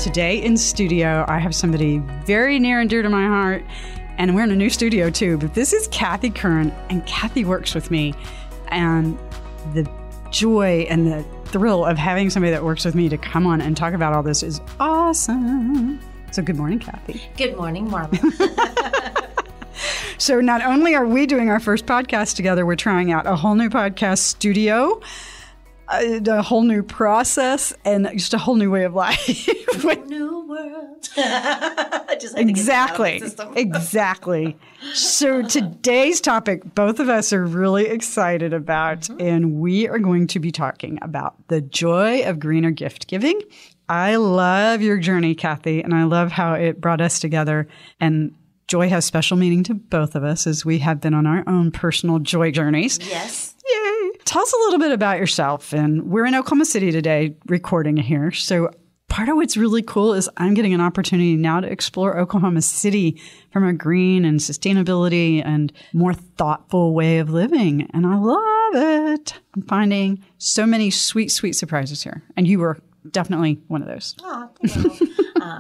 Today in studio, I have somebody very near and dear to my heart, and we're in a new studio too, but this is Kathy Curran, and Kathy works with me, and the joy and the thrill of having somebody that works with me to come on and talk about all this is awesome. So good morning, Kathy. Good morning, Marla. So not only are we doing our first podcast together, we're trying out a whole new podcast studio, a whole new process, and just a whole new way of life. A whole new world. Just Exactly. Exactly. So today's topic, both of us are really excited about, and we are going to be talking about the joy of greener gift giving. I love your journey, Kathy, and I love how it brought us together. And joy has special meaning to both of us as we have been on our own personal joy journeys. Yes. Yay. Tell us a little bit about yourself. And we're in Oklahoma City today recording here. So part of what's really cool is I'm getting an opportunity now to explore Oklahoma City from a green and sustainability and more thoughtful way of living. And I love it. I'm finding so many sweet, sweet surprises here. And you were definitely one of those. Oh,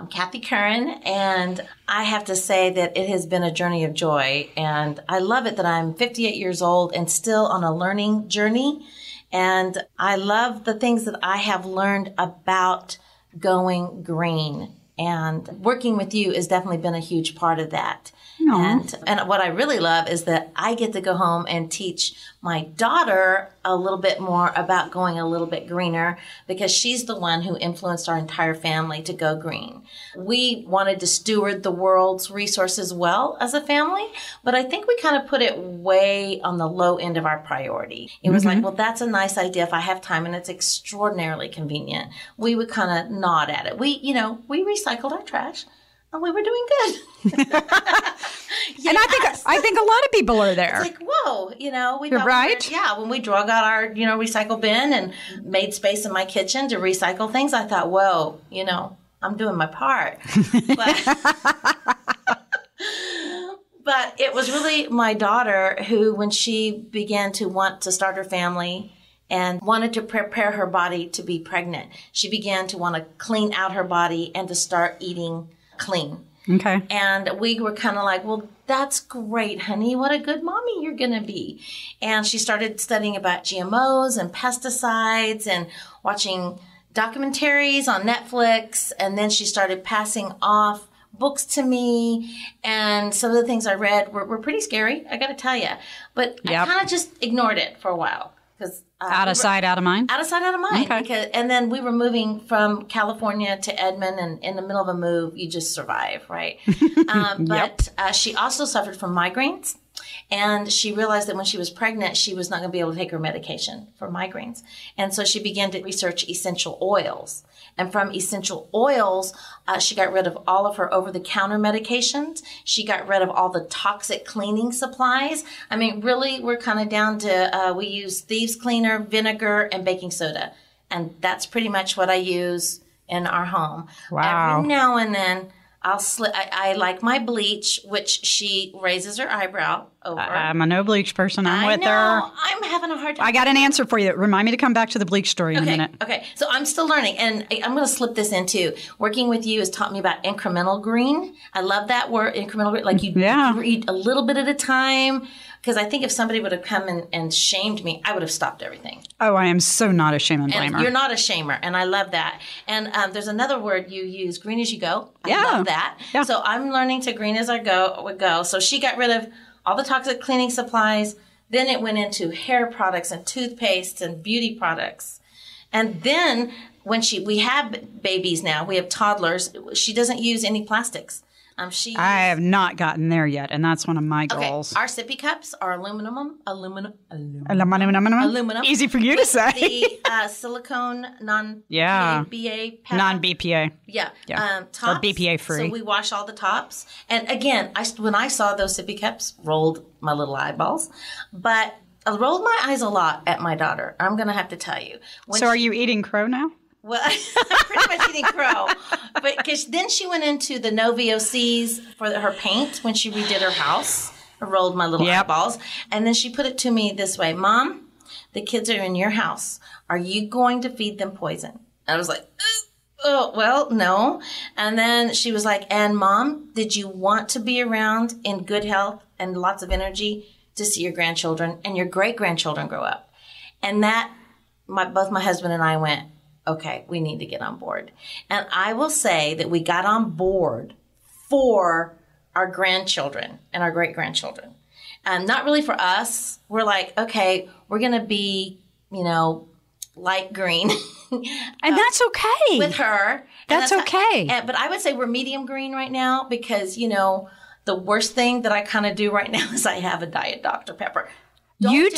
Kathy Curran, and I have to say that it has been a journey of joy, and I love it that I'm 58 years old and still on a learning journey, and I love the things that I have learned about going green, and working with you has definitely been a huge part of that. And what I really love is that I get to go home and teach my daughter a little bit more about going a little bit greener, because she's the one who influenced our entire family to go green. We wanted to steward the world's resources well as a family, but I think we kind of put it way on the low end of our priority. It was like, well, that's a nice idea if I have time and it's extraordinarily convenient. We would kind of nod at it. We recycled our trash. We were doing good. Yes. And I think a lot of people are there. It's like, whoa, we You're right. When we drug out our, recycle bin and made space in my kitchen to recycle things, I thought, whoa, I'm doing my part. But it was really my daughter who, when she began to want to start her family and wanted to prepare her body to be pregnant, she began to want to clean out her body and to start eating clean. Okay. And we were kind of like, well, that's great, honey. What a good mommy you're going to be. And she started studying about GMOs and pesticides and watching documentaries on Netflix. And then she started passing off books to me. And some of the things I read were pretty scary, I got to tell you. But I kind of just ignored it for a while. Because out of sight, out of mind? Out of sight, out of mind. Okay. And then we were moving from California to Edmond, and in the middle of a move, you just survive, right? But she also suffered from migraines, and she realized that when she was pregnant, she was not going to be able to take her medication for migraines. And so she began to research essential oils. And from essential oils, she got rid of all of her over-the-counter medications. She got rid of all the toxic cleaning supplies. I mean, really, we're kind of down to, we use thieves cleaner, vinegar, and baking soda. And that's pretty much what I use in our home. Wow. Every now and then, I like my bleach, which she raises her eyebrow over. I'm a no bleach person. I'm with her. I'm having a hard time. I got an answer for you. Remind me to come back to the bleach story in a minute. Okay. So I'm still learning, and I'm going to slip this in too. Working with you has taught me about incremental green. I love that word, incremental green. Like you eat a little bit at a time. Because I think if somebody would have come and shamed me, I would have stopped everything. Oh, I am so not a shame and blamer. And you're not a shamer, and I love that. And there's another word you use, green as you go. I love that. Yeah. So I'm learning to green as I go. So she got rid of all the toxic cleaning supplies. Then it went into hair products and toothpaste and beauty products. And then when we have babies now, we have toddlers, she doesn't use any plastics. I have not gotten there yet, and that's one of my goals. Our sippy cups are aluminum. Easy for you to say. The silicone non-BPA pad. Non-BPA. Yeah. Tops. Or BPA free. So we wash all the tops. And again, when I saw those sippy cups, rolled my little eyeballs. But I rolled my eyes a lot at my daughter. I'm going to have to tell you. Are you eating crow now? Well, I'm pretty much eating crow. But because then she went into the no VOCs for her paint when she redid her house. I rolled my little eyeballs. And then she put it to me this way, Mom, the kids are in your house. Are you going to feed them poison? And I was like, Oh, well, no. And then she was like, and Mom, did you want to be around in good health and lots of energy to see your grandchildren and your great-grandchildren grow up? And that, both my husband and I went, okay, we need to get on board. And I will say that we got on board for our grandchildren and our great-grandchildren. Not really for us. We're like, okay, we're going to be, light green. And that's okay. With her. That's okay. But I would say we're medium green right now because, the worst thing that I kind of do right now is I have a Diet Dr. Pepper. You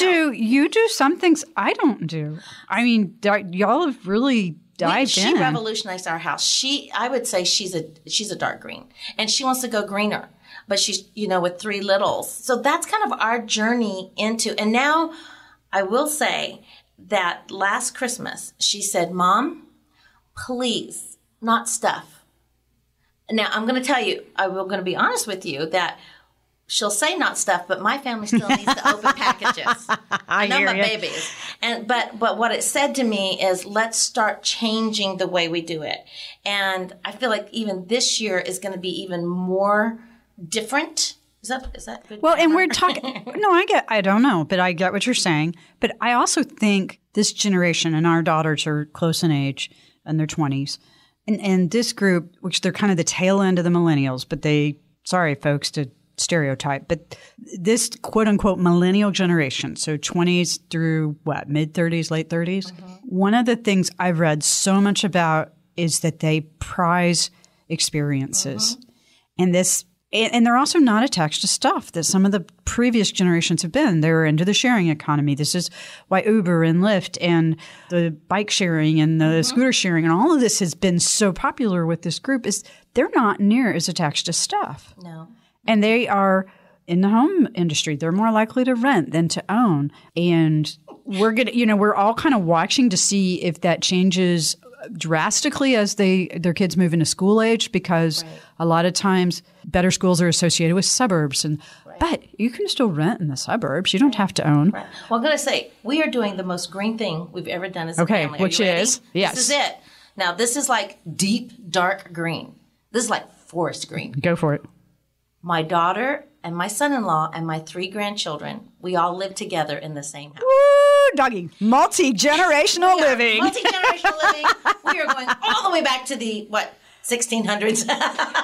do some things I don't do. I mean, y'all have really dived in. She revolutionized our house. I would say she's a dark green, and she wants to go greener, but she's, with 3 littles. So that's kind of our journey into, and now I will say that last Christmas, she said, Mom, please, not stuff. Now, I'm going to tell you, I'm going to be honest with you that she'll say not stuff, but my family still needs to open packages. I know my babies. But what it said to me is, let's start changing the way we do it. And I feel like even this year is going to be even more different. Is that good? Well, and we're talking, I don't know, but I get what you're saying. But I also think this generation, and our daughters are close in age, in their 20s, and this group, which they're kind of the tail end of the millennials, but sorry, folks, to stereotype, but this quote unquote millennial generation, so 20s through mid 30s, late 30s. Mm-hmm. One of the things I've read so much about is that they prize experiences. Mm-hmm. And they're also not attached to stuff that some of the previous generations have been. They're into the sharing economy. This is why Uber and Lyft and the bike sharing and the scooter sharing and all of this has been so popular with this group is they're not near as attached to stuff. No. And they are in the home industry. They're more likely to rent than to own. And we're all kind of watching to see if that changes drastically as their kids move into school age, because a lot of times better schools are associated with suburbs. But you can still rent in the suburbs. You don't have to own. Right. Well, I'm going to say, we are doing the most green thing we've ever done as a family. Which is, yes. This is it. Now, this is like deep, dark green. This is like forest green. Go for it. My daughter and my son-in-law and my 3 grandchildren, we all live together in the same house. Woo, doggy. Multigenerational living. Multigenerational living. We are going all the way back to the, 1600s.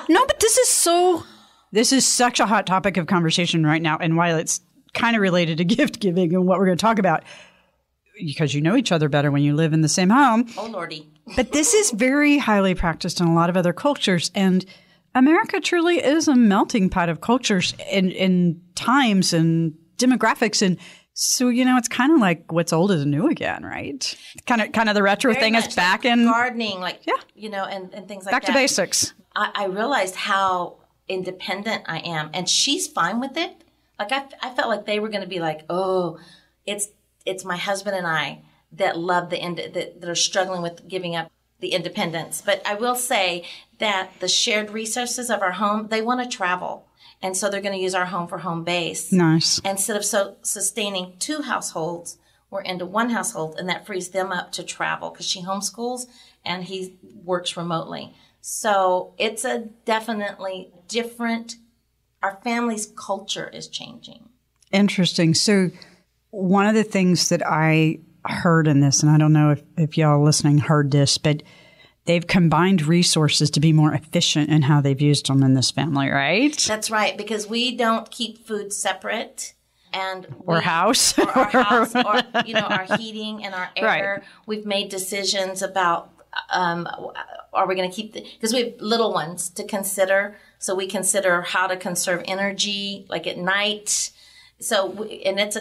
No, but this is such a hot topic of conversation right now. And while it's kind of related to gift giving and what we're going to talk about, because you know each other better when you live in the same home. Oh, Lordy. But this is very highly practiced in a lot of other cultures. And America truly is a melting pot of cultures in times and demographics. And so, it's kind of like what's old is new again, right? Kind of the retro Very thing much is back in gardening, and things like that. Back to basics. I realized how independent I am, and she's fine with it. Like I felt like they were going to be like, oh, it's my husband and I that love that are struggling with giving up the independence. But I will say that the shared resources of our home, they want to travel. And so they're going to use our home for home base. Nice. Instead of sustaining 2 households, we're into 1 household, and that frees them up to travel because she homeschools and he works remotely. So it's a definitely different, our family's culture is changing. Interesting. So one of the things that I heard in this, and I don't know if y'all listening heard this, but they've combined resources to be more efficient in how they've used them in this family, right? That's right, because we don't keep food separate. Or house. Or our house, or, our heating and our air. Right. We've made decisions about, are we going to keep because we have little ones to consider. So we consider how to conserve energy, like at night. So,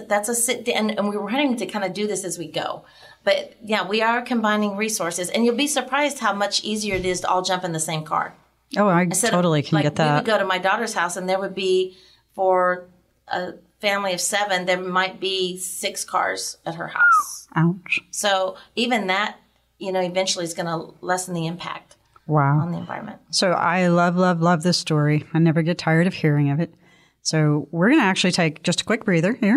that's a sit down, and we're running to kind of do this as we go. But yeah, we are combining resources, and you'll be surprised how much easier it is to all jump in the same car. Oh, I totally can get that. We would go to my daughter's house, and there would be, for a family of 7, there might be 6 cars at her house. Ouch. So even that, eventually is going to lessen the impact on the environment. So I love this story. I never get tired of hearing of it. So we're going to actually take just a quick breather here.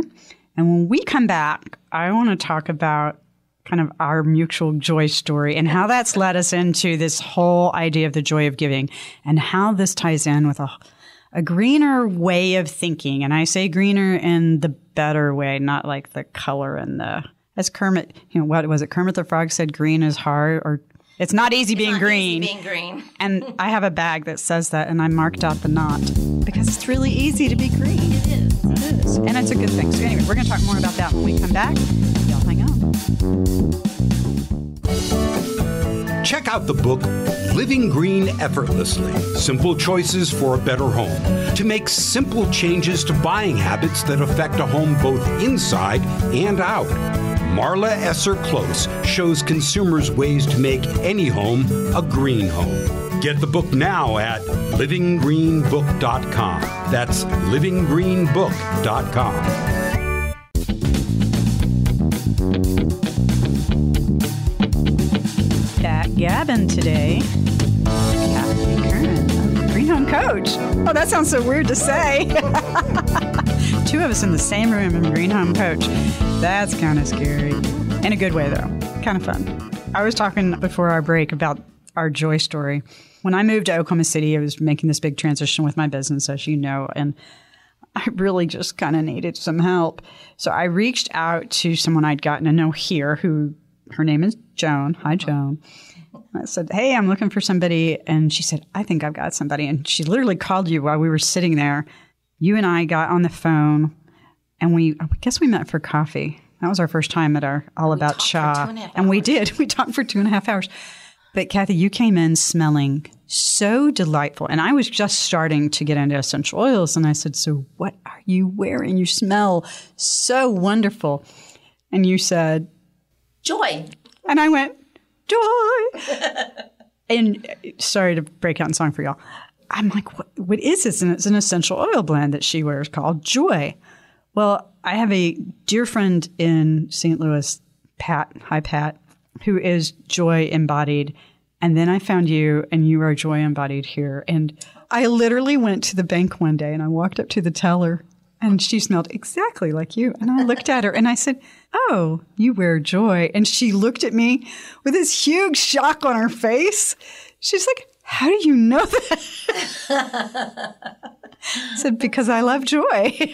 And when we come back, I want to talk about kind of our mutual joy story and how that's led us into this whole idea of the joy of giving and how this ties in with a greener way of thinking. And I say greener in the better way, not like the color and as Kermit, what was it? Kermit the Frog said green is hard, or it's not easy being green. Easy being green. And I have a bag that says that, and I marked out the not because it's really easy to be green. It is. And it's a good thing. So anyway, we're going to talk more about that when we come back. Y'all hang on. Check out the book, Living Green Effortlessly, Simple Choices for a Better Home, to make simple changes to buying habits that affect a home both inside and out. Marla Esser-Close shows consumers ways to make any home a green home. Get the book now at livinggreenbook.com. That's livinggreenbook.com. Gabbing today, Kathy Curran, Green Home Coach. Oh, that sounds so weird to say. Two of us in the same room and Green Home Coach. That's kind of scary. In a good way, though. Kind of fun. I was talking before our break about our joy story. When I moved to Oklahoma City, I was making this big transition with my business, as you know, and I really just kind of needed some help. So I reached out to someone I'd gotten to know here her name is Joan. Hi, Joan. I said, hey, I'm looking for somebody. And she said, I think I've got somebody. And she literally called you while we were sitting there. You and I got on the phone, and I guess we met for coffee. That was our first time at our All About Shop. And we did. We talked for 2.5 hours. But Kathy, you came in smelling so delightful. And I was just starting to get into essential oils. And I said, so what are you wearing? You smell so wonderful. And you said, joy. And I went, joy. And sorry to break out in song for y'all. I'm like, what is this? And it's an essential oil blend that she wears called Joy. Well, I have a dear friend in St. Louis, Pat. Hi, Pat, who is joy embodied. And then I found you, and you are joy embodied here. And I literally went to the bank one day, and I walked up to the teller, and she smelled exactly like you. And I looked at her, and I said, oh, you wear joy. And she looked at me with this huge shock on her face. She's like, how do you know that? I said, because I love joy.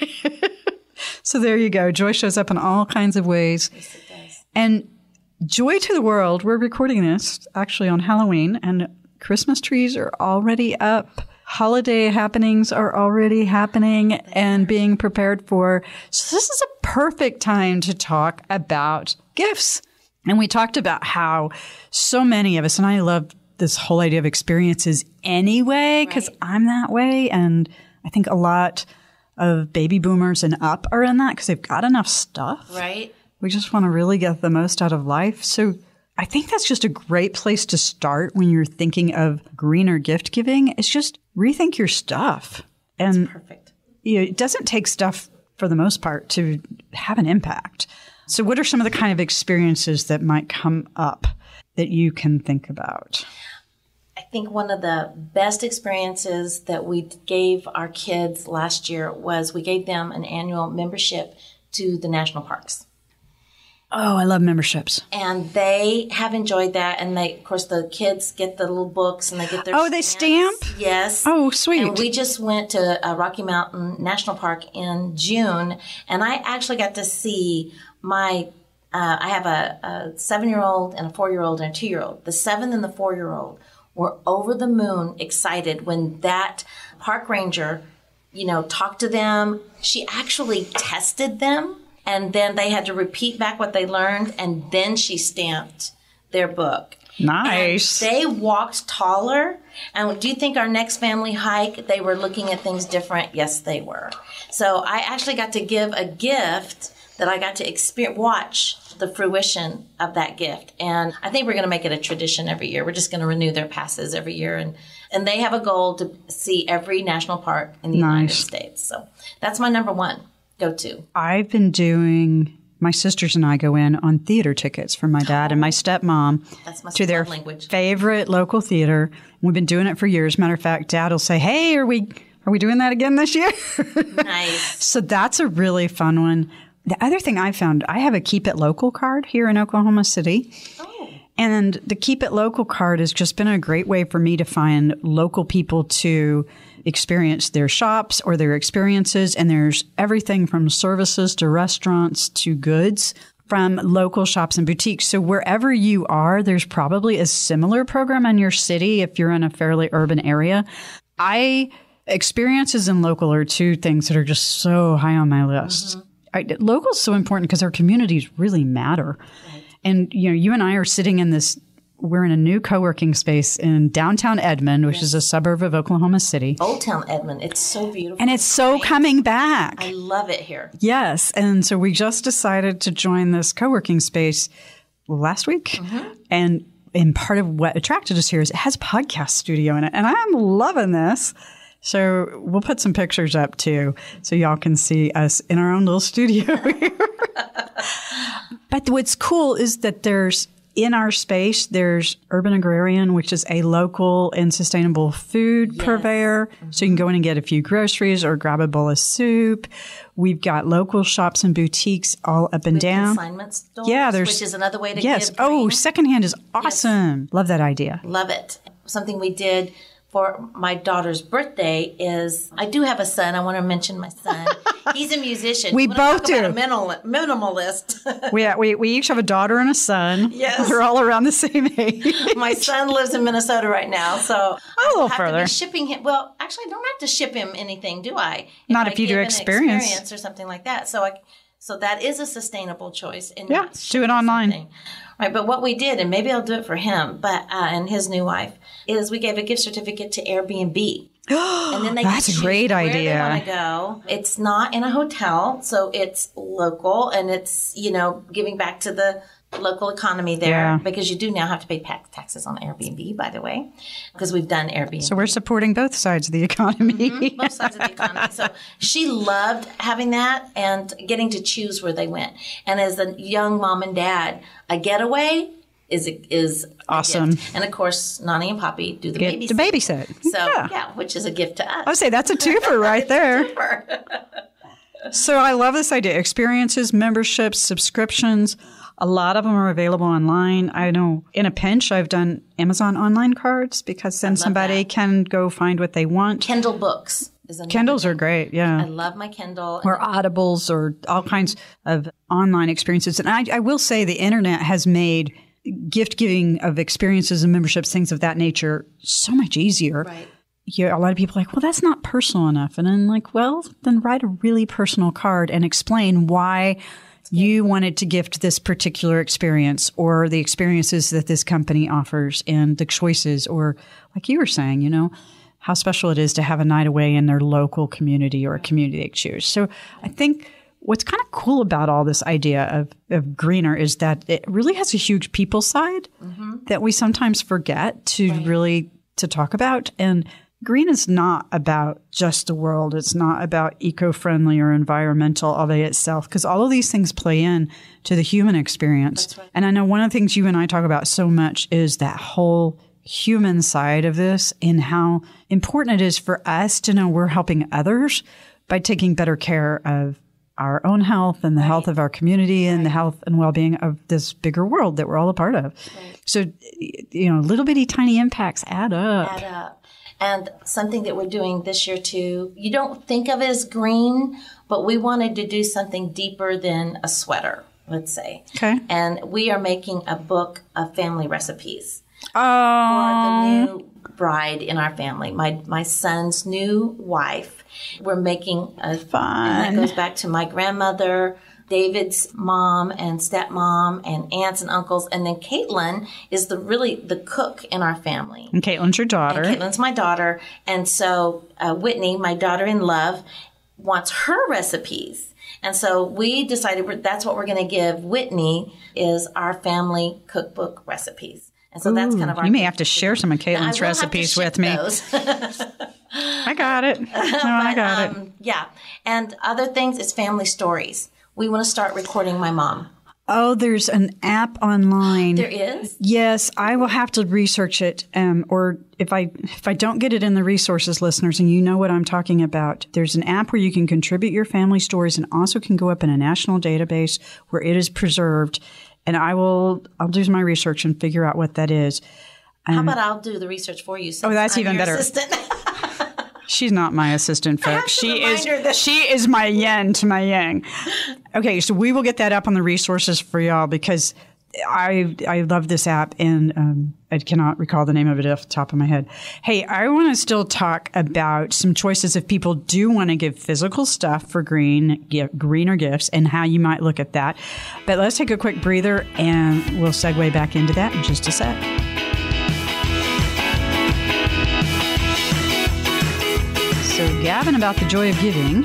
So there you go. Joy shows up in all kinds of ways. Yes, it does. And joy to the world. We're recording this actually on Halloween, and Christmas trees are already up. Holiday happenings are already happening and being prepared for. So this is a perfect time to talk about gifts. And we talked about how so many of us, and I love this whole idea of experiences anyway, because I'm that way. And I think a lot of baby boomers and up are in that because they've got enough stuff. Right. We just want to really get the most out of life. So I think that's just a great place to start when you're thinking of greener gift giving. It's just rethink your stuff. And that's perfect. It doesn't take stuff for the most part to have an impact. So what are some of the kind of experiences that might come up that you can think about? I think one of the best experiences that we gave our kids last year was we gave them an annual membership to the national parks. Oh, I love memberships. And they have enjoyed that. And they, of course, the kids get the little books and they get their Oh, they stamp? Yes. Oh, sweet. And we just went to Rocky Mountain National Park in June. And I actually got to see I have a 7-year-old and a 4-year-old and a 2-year-old. The 7 and the 4-year-old were over the moon excited when that park ranger, talked to them. She actually tested them. And then they had to repeat back what they learned, and then she stamped their book. Nice. And they walked taller. And do you think our next family hike, they were looking at things different? Yes, they were. So I actually got to give a gift that I got to watch the fruition of that gift. And I think we're going to make it a tradition every year. We're just going to renew their passes every year. And they have a goal to see every national park in the United States. So that's my number one. Go to. I've been doing, my sisters and I go in on theater tickets for my dad and my stepmom to their favorite local theater. We've been doing it for years. Matter of fact, Dad will say, hey, are we doing that again this year? Nice. So that's a really fun one. the other thing I found, I have a Keep It Local card here in Oklahoma City. Oh. And the Keep It Local card has just been a great way for me to find local people to experience their shops or their experiences. And there's everything from services to restaurants to goods from local shops and boutiques. So wherever you are, there's probably a similar program in your city if you're in a fairly urban area. Experiences in local are two things that are just so high on my list. Local is so important because our communities really matter. Right. And, you and I are sitting in we're in a new co-working space in downtown Edmond, which is a suburb of Oklahoma City. Old Town Edmond. It's so beautiful. And it's so coming back. I love it here. Yes. And so we just decided to join this co-working space last week. And part of what attracted us here is it has a podcast studio in it. And I'm loving this. So we'll put some pictures up too so y'all can see us in our own little studio here. But what's cool is that in our space, there's Urban Agrarian, which is a local and sustainable food purveyor. So you can go in and get a few groceries or grab a bowl of soup. We've got local shops and boutiques all up and down. Consignment stores, which is another way to give green. Secondhand is awesome. Love that idea. Love it. Something we did for my daughter's birthday is, I do have a son. I want to mention my son. He's a musician. We both do. A minimalist. we each have a daughter and a son. Yes. They're all around the same age. My son lives in Minnesota right now, so a little further. To be shipping him. Well, actually, I don't have to ship him anything, do I? Not if you do experience or something like that. So that is a sustainable choice. Do it online. Something. Right, but what we did, and maybe I'll do it for him, and his new wife, is we gave a gift certificate to Airbnb. And then they That's a great idea. Where they want to go. It's not in a hotel, so it's local, and it's, giving back to the local economy there, because you do now have to pay taxes on Airbnb, by the way, because we've done Airbnb. So we're supporting both sides of the economy. Both sides of the economy. So she loved having that and getting to choose where they went. And as a young mom and dad, a getaway is awesome. And of course, Nani and Poppy do the babysit. The babysit. So which is a gift to us. I would say that's a twofer right there. So I love this idea. Experiences, memberships, subscriptions. A lot of them are available online. I know in a pinch, I've done Amazon online cards because then somebody can go find what they want. Kindle books. Kindles are great, yeah. I love my Kindle. Or Audibles or all kinds of online experiences. And I will say the internet has made gift giving of experiences and memberships, things of that nature, so much easier. Right. A lot of people are like, well, that's not personal enough. And I'm like, well, then write a really personal card and explain why you wanted to gift this particular experience or the experiences that this company offers and the choices, or like you were saying, how special it is to have a night away in their local community or a community they choose. So I think what's kind of cool about all this idea of greener is that it really has a huge people side that we sometimes forget to talk about. And green is not about just the world. It's not about eco-friendly or environmental all by itself, because all of these things play in to the human experience. That's right. And I know one of the things you and I talk about so much is that whole human side of this and how important it is for us to know we're helping others by taking better care of our own health and the health of our community and the health and well-being of this bigger world that we're all a part of. Right. So, little bitty tiny impacts add up. And something that we're doing this year too, you don't think of it as green, but we wanted to do something deeper than a sweater, let's say. Okay. And we are making a book of family recipes for the new bride in our family, my son's new wife. We're making a fun. And that goes back to my grandmother, David's mom and stepmom and aunts and uncles. And then Caitlin is the cook in our family. And Caitlin's your daughter. And Caitlin's my daughter. And so Whitney, my daughter-in-law, wants her recipes. And so we decided that's what we're going to give Whitney is our family cookbook recipes. And so that's kind of our... You may have to share some of Caitlin's recipes with me. I got it. I got it. Yeah. And other things is family stories. We want to start recording my mom. Oh, there's an app online. There is? Yes, I will have to research it. Or if I don't get it in the resources, listeners, and you know what I'm talking about, there's an app where you can contribute your family stories and also can go up in a national database where it is preserved. And I'll do my research and figure out what that is. How about I'll do the research for you? That's I'm even your better. Assistant. She's not my assistant, folks. She is my yin to my yang. Okay, so we will get that up on the resources for y'all because I love this app and I cannot recall the name of it off the top of my head. Hey, I want to still talk about some choices if people do want to give physical stuff for greener gifts and how you might look at that. But let's take a quick breather and we'll segue back into that in just a sec. So, Gavin, about the joy of giving.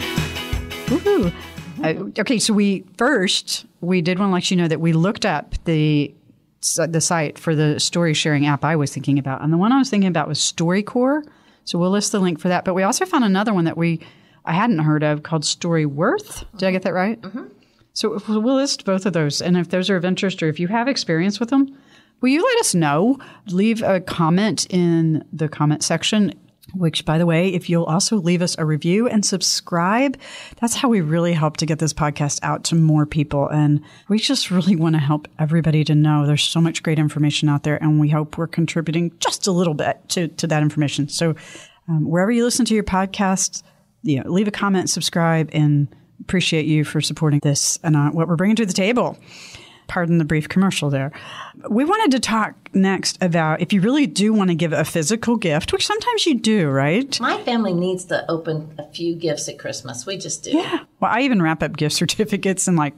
Woohoo! Okay, so we did want to let you know that we looked up the site for the story sharing app I was thinking about. And the one I was thinking about was StoryCorps. So we'll list the link for that. But we also found another one that I hadn't heard of called StoryWorth. Did I get that right? Mm-hmm. So we'll list both of those. And if those are of interest or if you have experience with them, will you let us know? Leave a comment in the comment section. Which, by the way, if you'll also leave us a review and subscribe, that's how we really help to get this podcast out to more people. And we just really want to help everybody to know there's so much great information out there. And we hope we're contributing just a little bit to that information. So wherever you listen to your podcasts, leave a comment, subscribe, and appreciate you for supporting this and what we're bringing to the table. Pardon the brief commercial there. We wanted to talk next about if you really do want to give a physical gift, which sometimes you do, right? My family needs to open a few gifts at Christmas. We just do. Yeah. Well, I even wrap up gift certificates and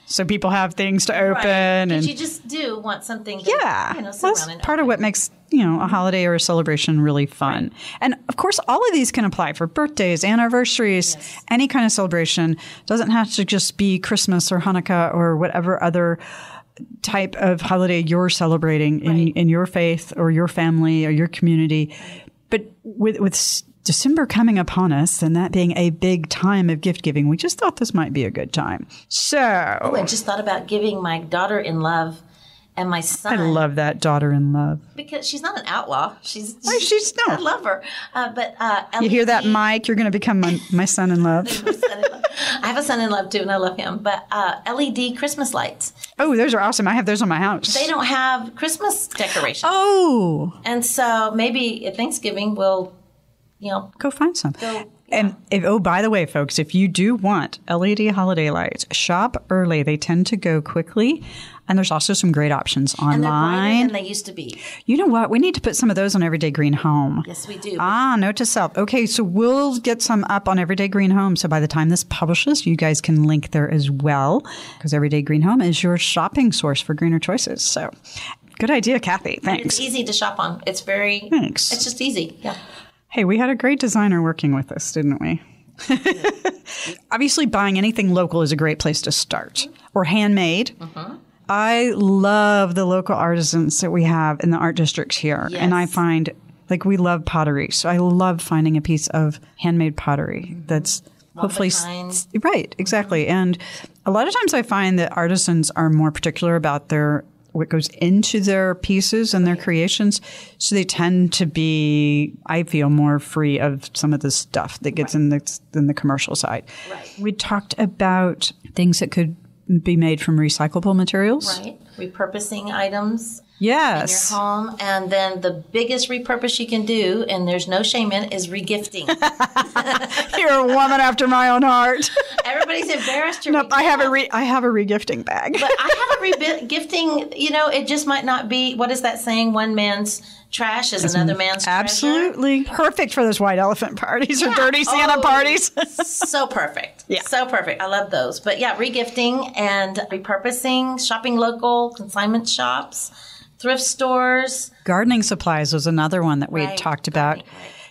so people have things to open. Right. And you just do want something to, sit around and that's part of what makes, a holiday or a celebration really fun. Right. And of course, all of these can apply for birthdays, anniversaries, any kind of celebration. It doesn't have to just be Christmas or Hanukkah or whatever other type of holiday you're celebrating in your faith or your family or your community. But with December coming upon us and that being a big time of gift giving, we just thought this might be a good time. So I just thought about giving my daughter-in-law and my son. I love that daughter-in-law. Because she's not an outlaw. She's no. I love her. But you hear that, Mike? You're going to become my son-in-law. I have a son-in-law too, and I love him. But LED Christmas lights. Oh, those are awesome. I have those on my house. They don't have Christmas decorations. Oh. And so maybe at Thanksgiving we'll, go find some. And by the way, folks, if you do want LED holiday lights, shop early. They tend to go quickly. And there's also some great options online. And they're brighter than they used to be. You know what? We need to put some of those on Everyday Green Home. Yes, we do. Note to self. Okay, so we'll get some up on Everyday Green Home. So by the time this publishes, you guys can link there as well. Because Everyday Green Home is your shopping source for greener choices. So good idea, Kathy. Thanks. It's easy to shop on. It's Thanks. It's just easy. Yeah. Hey, we had a great designer working with us, didn't we? Obviously, buying anything local is a great place to start. Or handmade. Mm-hmm. I love the local artisans that we have in the art districts here. Yes. And I find, we love pottery. So I love finding a piece of handmade pottery that's hopefully... Right, exactly. Mm-hmm. And a lot of times I find that artisans are more particular about what goes into their pieces and their creations. So they tend to be, I feel, more free of some of the stuff that gets in the commercial side. Right. We talked about things that could be made from recyclable materials. Right. Repurposing items. Yes. In your home. And then the biggest repurpose you can do, and there's no shame in it, is regifting. You're a woman after my own heart. Everybody's embarrassed to Nope, I have a regifting bag. But I have a regifting, it just might not be, what is that saying? One man's trash is another man's treasure. Absolutely. Perfect for those white elephant parties or dirty Santa parties. So perfect. Yeah. So perfect. I love those. But yeah, regifting and repurposing, shopping local, consignment shops, thrift stores. Gardening supplies was another one that we had talked about.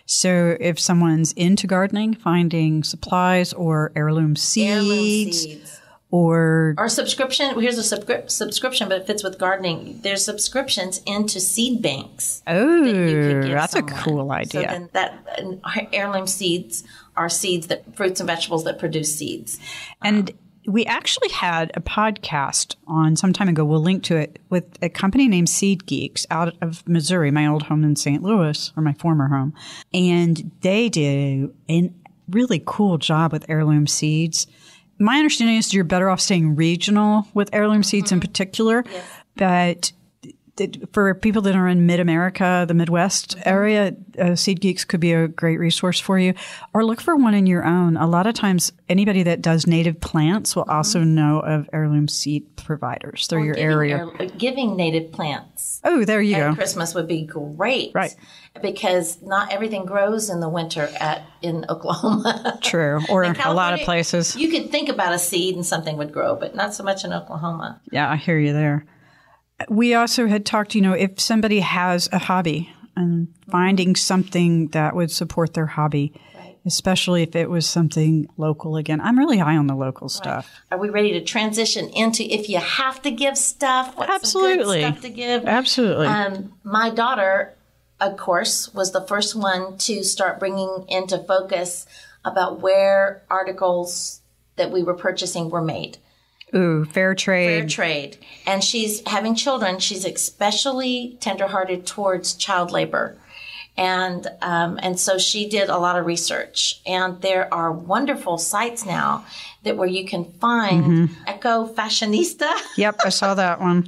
So if someone's into gardening, finding supplies or heirloom seeds. Or subscription. Here's a subscription, but it fits with gardening. There's subscriptions into seed banks. Oh, that's a cool idea. So then heirloom seeds are fruits and vegetables that produce seeds. And we actually had a podcast on some time ago. We'll link to it with a company named Seed Geeks out of Missouri, my old home in St. Louis, or my former home. And they do a really cool job with heirloom seeds. My understanding is you're better off staying regional with heirloom seeds in particular. Yes. But for people that are in Mid-America, the Midwest area, Seed Geeks could be a great resource for you. Or look for one in your own. A lot of times, anybody that does native plants will also know of heirloom seed providers through your area. Giving native plants. Oh, there you go. Christmas would be great. Right. Because not everything grows in the winter in Oklahoma. True. Or a lot of places. You could think about a seed and something would grow, but not so much in Oklahoma. Yeah, I hear you there. We also had talked, if somebody has a hobby and finding something that would support their hobby, right. Especially if it was something local again. I'm really high on the local stuff. Are we ready to transition into if you have to give stuff? What's Absolutely. Some good stuff to give? Absolutely. My daughter, of course, was the first one to start bringing into focus about where articles that we were purchasing were made. Ooh, fair trade. Fair trade. And she's having children. She's especially tenderhearted towards child labor. And so she did a lot of research. And there are wonderful sites now where you can find Eco Fashionista. Yep, I saw that one.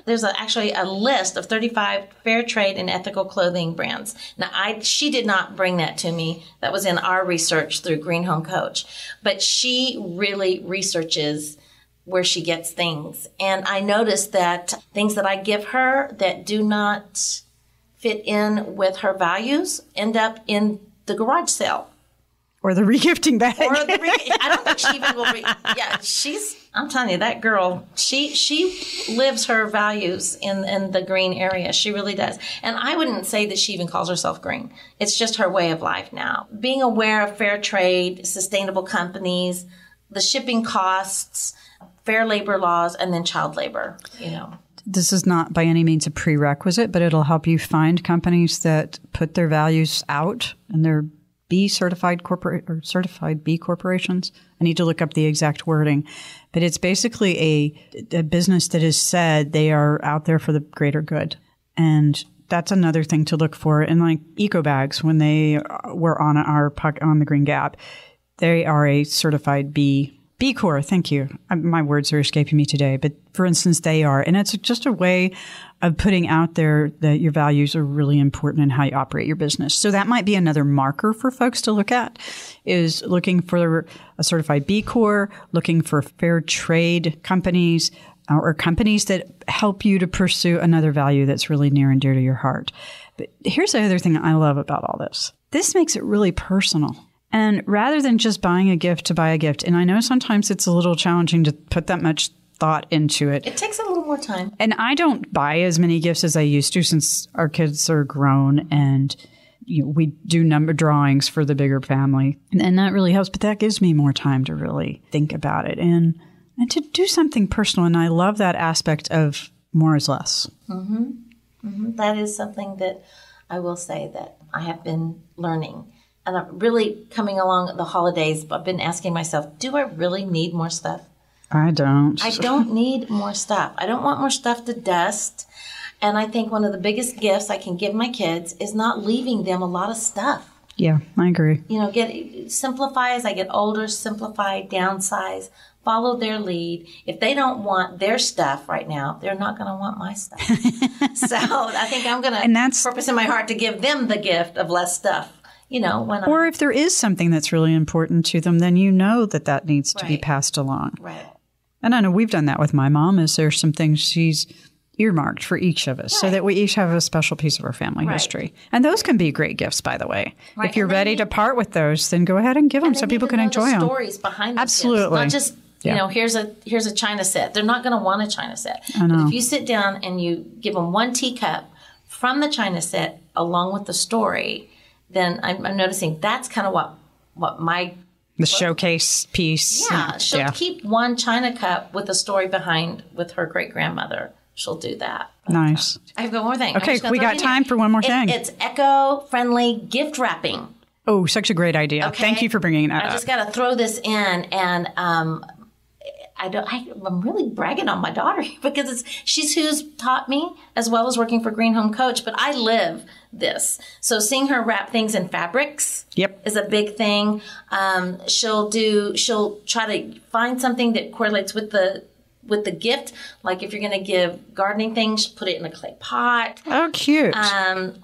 There's actually a list of 35 fair trade and ethical clothing brands. Now, she did not bring that to me. That was in our research through Green Home Coach. But she really researches where she gets things. And I noticed that things that I give her that do not fit in with her values end up in the garage sale. Or the regifting bag. I don't think she even will. I'm telling you, that girl, she lives her values in the green area. She really does. And I wouldn't say that she even calls herself green. It's just her way of life now. Being aware of fair trade, sustainable companies, the shipping costs, fair labor laws, and then child labor, This is not by any means a prerequisite, but it'll help you find companies that put their values out and they're B certified certified B corporations. I need to look up the exact wording, but it's basically a business that has said they are out there for the greater good. And that's another thing to look for. And like eco bags, when they were on the Green Gab, they are a certified B Corps, thank you. My words are escaping me today. But for instance, they are. And it's just a way of putting out there that your values are really important in how you operate your business. So that might be another marker for folks to look at, is looking for a certified B Corps, looking for fair trade companies or companies that help you to pursue another value that's really near and dear to your heart. But here's the other thing I love about all this. This makes it really personal. And rather than just buying a gift to buy a gift, and I know sometimes it's a little challenging to put that much thought into it. It takes a little more time. And I don't buy as many gifts as I used to since our kids are grown and we do number drawings for the bigger family. And that really helps. But that gives me more time to really think about it and to do something personal. And I love that aspect of more is less. Mm-hmm. Mm-hmm. That is something that I will say that I have been learning. And I'm really coming along the holidays, I've been asking myself, do I really need more stuff? I don't. I don't need more stuff. I don't want more stuff to dust. And I think one of the biggest gifts I can give my kids is not leaving them a lot of stuff. Yeah, I agree. Simplify as I get older, simplify, downsize, follow their lead. If they don't want their stuff right now, they're not going to want my stuff. So I think I'm going to purpose in my heart to give them the gift of less stuff. Or if there is something that's really important to them, then that needs to be passed along. Right. And I know we've done that with my mom, is there's some things she's earmarked for each of us so that we each have a special piece of our family history. And those can be great gifts, by the way. Right. If you're ready to part with those, then go ahead and give them so people can enjoy them. Stories behind those Absolutely. Gifts. Not just, here's a china set. They're not going to want a china set. I know. But if you sit down and you give them one teacup from the china set along with the story, then I'm noticing that's kind of what my... The showcase piece. Yeah. She'll keep one china cup with a story behind with her great-grandmother. She'll do that. Nice. I have one more thing. Okay, we got time for one more thing. It's eco-friendly gift wrapping. Oh, such a great idea. Okay? Thank you for bringing that up. I just got to throw this in. And I'm really bragging on my daughter because she's who's taught me as well as working for Green Home Coach, but I live this. So seeing her wrap things in fabrics is a big thing. She'll try to find something that correlates with the gift. Like if you're going to give gardening things, put it in a clay pot. Oh, cute.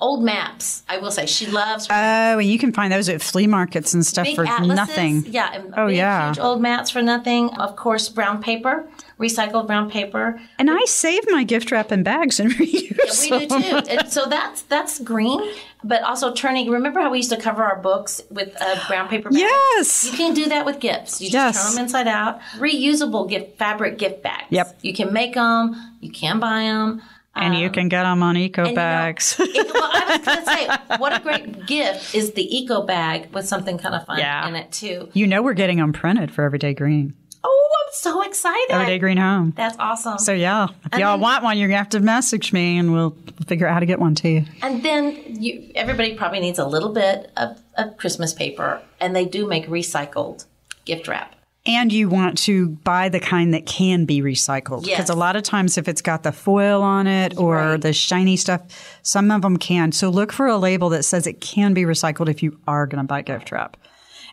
Old maps, I will say. She loves. Oh, and you can find those at flea markets and stuff big for atlases, nothing. Yeah. Huge old maps for nothing. Of course, brown paper, recycled brown paper. And I save my gift wrap in bags and reuse we do too. And so that's green, but also remember how we used to cover our books with a brown paper bag? Yes. You can do that with gifts. You just turn them inside out. Reusable fabric gift bags. Yep. You can make them. You can buy them. And you can get them on eco bags. Well, I was going to say, what a great gift is the eco bag with something kind of fun in it too. We're getting them printed for Everyday Green. Oh, I'm so excited. Everyday Green Home. That's awesome. So, if y'all want one, you're going to have to message me and we'll figure out how to get one to you. And then everybody probably needs a little bit of Christmas paper, and they do make recycled gift wrap. And you want to buy the kind that can be recycled. Because a lot of times if it's got the foil on it or the shiny stuff, some of them can. So look for a label that says it can be recycled if you are going to buy gift wrap.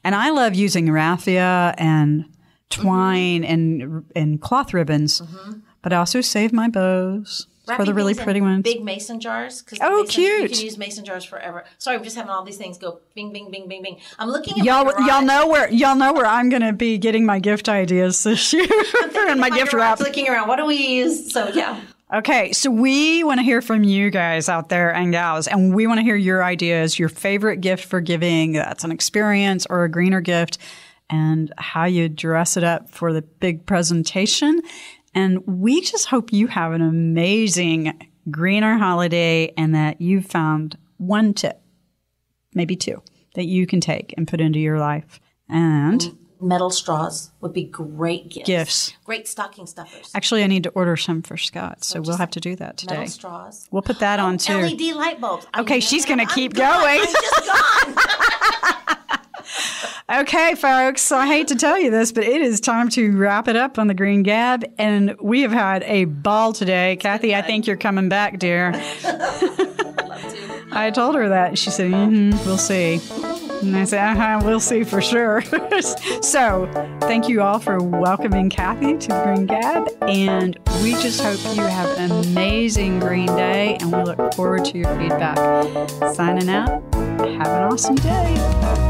And I love using raffia and twine and cloth ribbons, but I also save my bows for the really pretty ones. Big mason jars. Cute. You can use mason jars forever. Sorry, I'm just having all these things go bing, bing, bing, bing, bing. I'm looking at y'all know where I'm going to be getting my gift ideas this year and my gift wrap. Looking around, what do we use? So Okay, so we want to hear from you guys out there and gals, and we want to hear your ideas, your favorite gift for giving. That's an experience or a greener gift, and how you dress it up for the big presentation. And we just hope you have an amazing greener holiday and that you found one tip, maybe two, that you can take and put into your life. And metal straws would be great gifts. Great stocking stuffers. Actually, I need to order some for Scott, so we'll have to do that today. Metal straws. We'll put that on too. LED light bulbs. Okay, she's going to keep going. I'm just gone. Okay, folks, so I hate to tell you this, but it is time to wrap it up on the Green Gab, and we have had a ball today. Kathy, I think you're coming back, dear. I told her that. She said, we'll see. And I said, we'll see for sure. So thank you all for welcoming Kathy to the Green Gab, and we just hope you have an amazing green day, and we look forward to your feedback. Signing out. Have an awesome day.